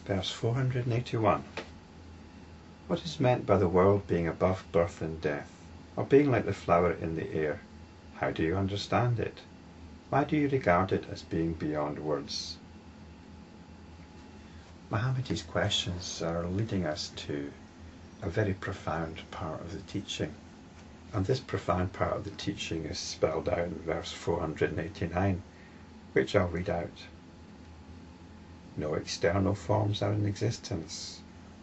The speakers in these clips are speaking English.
Verse 481. What is meant by the world being above birth and death, or being like the flower in the air? How do you understand it? Why do you regard it as being beyond words? Mohammedi's questions are leading us to a very profound part of the teaching. And this profound part of the teaching is spelled out in verse 489, which I'll read out. No external forms are in existence.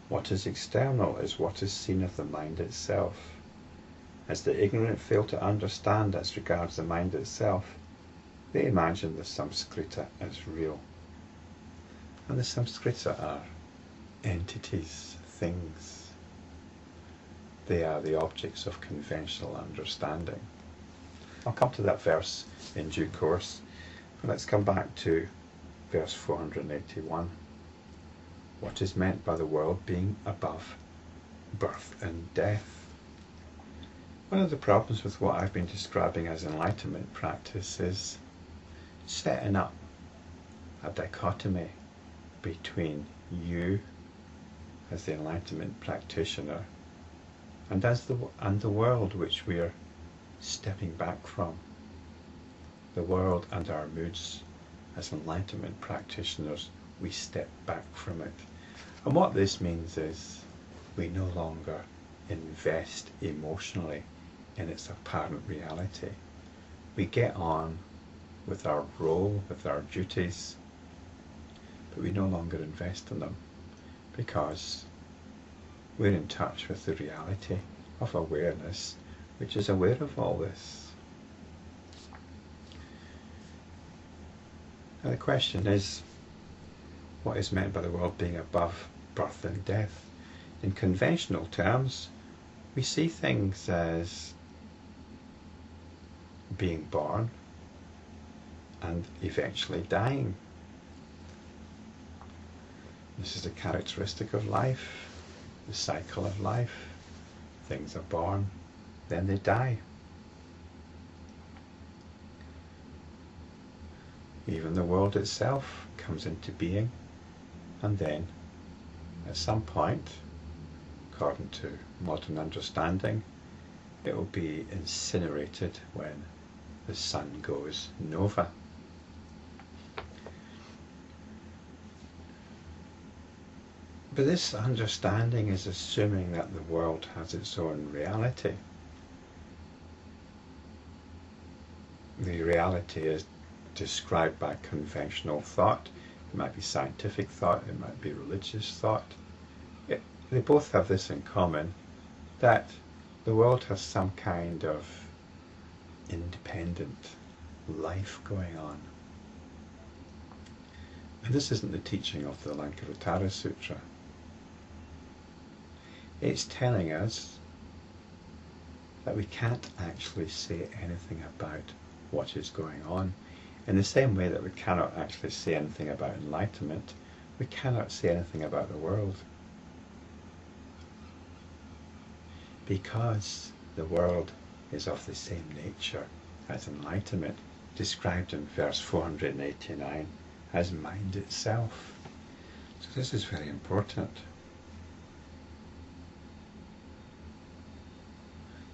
What is external is what is seen of the mind itself. As the ignorant fail to understand as regards the mind itself, they imagine the Samskrita as real. And the Samskrita are entities, things. They are the objects of conventional understanding. I'll come to that verse in due course. Let's come back to verse 481. What is meant by the world being above birth and death? One of the problems with what I've been describing as enlightenment practice is setting up a dichotomy between you as the enlightenment practitioner and the world which we are stepping back from. The world and our moods as enlightenment practitioners, we step back from it. And what this means is we no longer invest emotionally in its apparent reality. We get on with our role, with our duties, but we no longer invest in them because we're in touch with the reality of awareness, which is aware of all this. Now the question is, what is meant by the world being above birth and death? In conventional terms, we see things as being born and eventually dying. This is a characteristic of life, the cycle of life. Things are born, then they die. Even the world itself comes into being, and then at some point, according to modern understanding, it will be incinerated when the sun goes nova. But this understanding is assuming that the world has its own reality. The reality is described by conventional thought. It might be scientific thought, it might be religious thought. They both have this in common, that the world has some kind of independent life going on. And this isn't the teaching of the Lankavatara Sutra. It's telling us that we can't actually say anything about what is going on. In the same way that we cannot actually say anything about enlightenment, we cannot say anything about the world. Because the world is of the same nature as enlightenment, described in verse 489 as mind itself. So this is very important.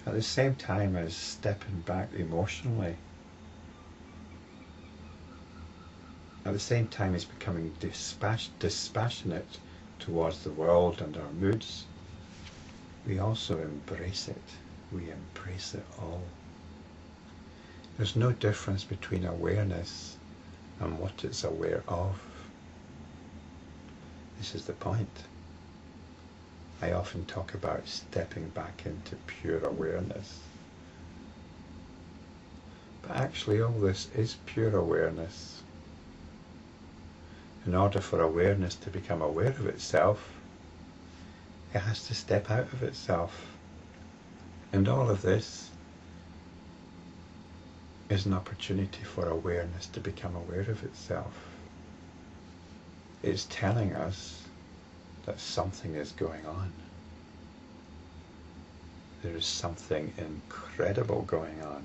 At the same time as stepping back emotionally, at the same time as becoming dispassionate towards the world and our moods, we also embrace it. We embrace it all. There's no difference between awareness and what it's aware of. This is the point. I often talk about stepping back into pure awareness. But actually all this is pure awareness. In order for awareness to become aware of itself, it has to step out of itself. And all of this is an opportunity for awareness to become aware of itself. It's telling us that something is going on. There is something incredible going on.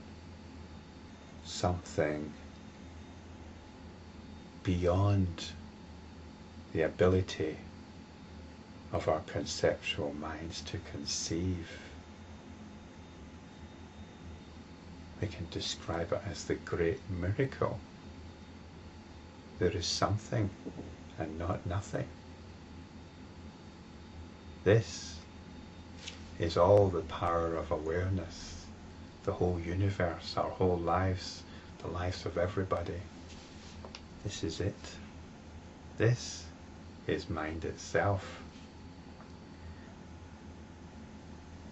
Something beyond the ability of our conceptual minds to conceive. We can describe it as the great miracle. There is something and not nothing. This is all the power of awareness, the whole universe, our whole lives, the lives of everybody. This is it. This is mind itself.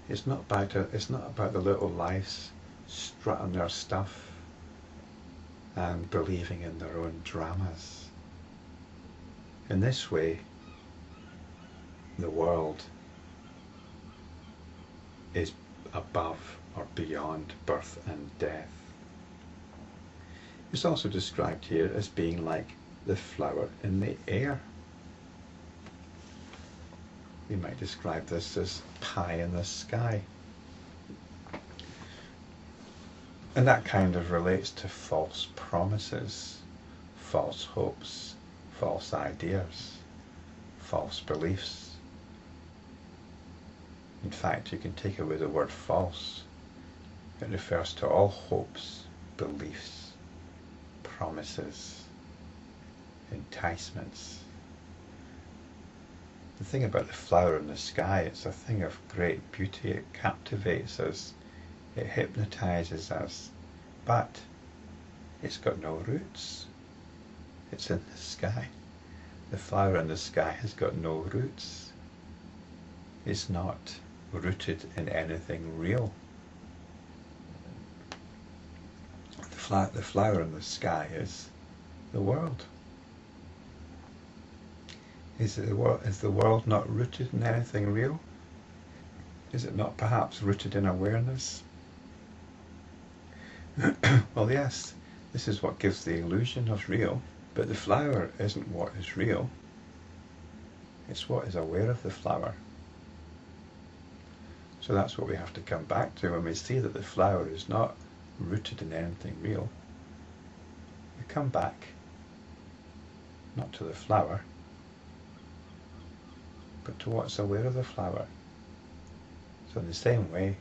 It's not about the little lives strutting their stuff and believing in their own dramas. In this way, the world is above or beyond birth and death. It's also described here as being like the flower in the air. We might describe this as pie in the sky. And that kind of relates to false promises, false hopes, false ideas, false beliefs. In fact, you can take away the word false. It refers to all hopes, beliefs, promises, enticements. The thing about the flower in the sky, it's a thing of great beauty. It captivates us. It hypnotizes us. But it's got no roots. It's in the sky. The flower in the sky has got no roots. It's not rooted in anything real. The flower in the sky is the world. Is the world not rooted in anything real? Is it not perhaps rooted in awareness? Well, yes, this is what gives the illusion of real, but the flower isn't what is real. It's what is aware of the flower. So that's what we have to come back to when we see that the flower is not rooted in anything real. We come back, not to the flower, but to what's aware of the flower. So in the same way,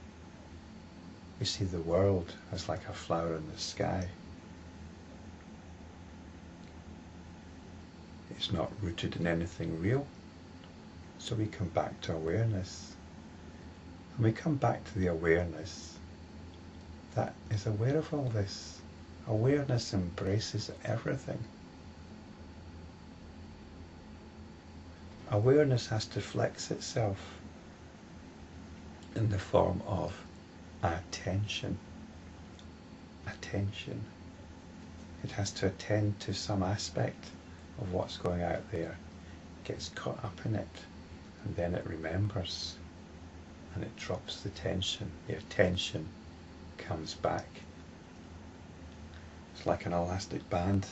we see the world as like a flower in the sky. It's not rooted in anything real. So we come back to awareness. And we come back to the awareness that is aware of all this. Awareness embraces everything. Awareness has to flex itself in the form of attention. Attention. It has to attend to some aspect of what's going out there. It gets caught up in it, and then it remembers, and it drops the tension. The attention comes back. It's like an elastic band.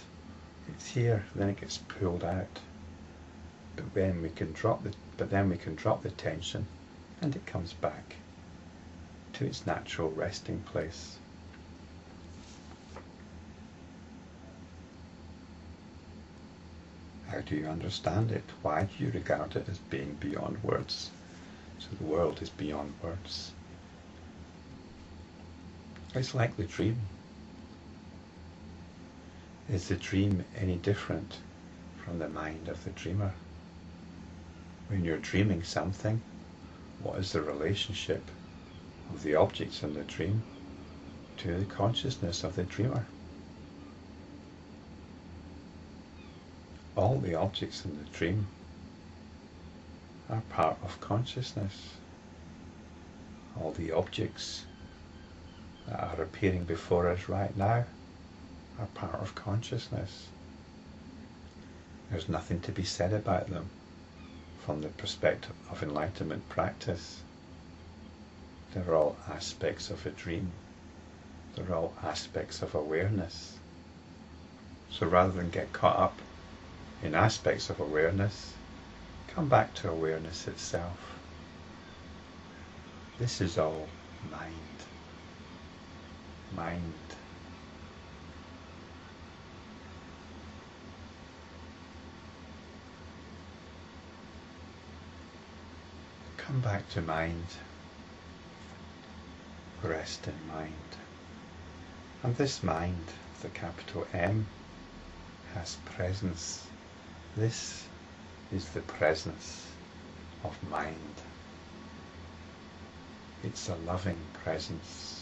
It's here, then it gets pulled out. But then we can drop the tension, and it comes back to its natural resting place. How do you understand it? Why do you regard it as being beyond words? So the world is beyond words. It's like the dream. Is the dream any different from the mind of the dreamer? When you're dreaming something, what is the relationship of the objects in the dream to the consciousness of the dreamer? All the objects in the dream are part of consciousness. All the objects that are appearing before us right now are part of consciousness. There's nothing to be said about them from the perspective of enlightenment practice. They're all aspects of a dream. They're all aspects of awareness. So rather than get caught up in aspects of awareness, come back to awareness itself. This is all mind. Mind. come back to mind, rest in mind. And this mind, the capital M, has presence. This is the presence of mind. It's a loving presence.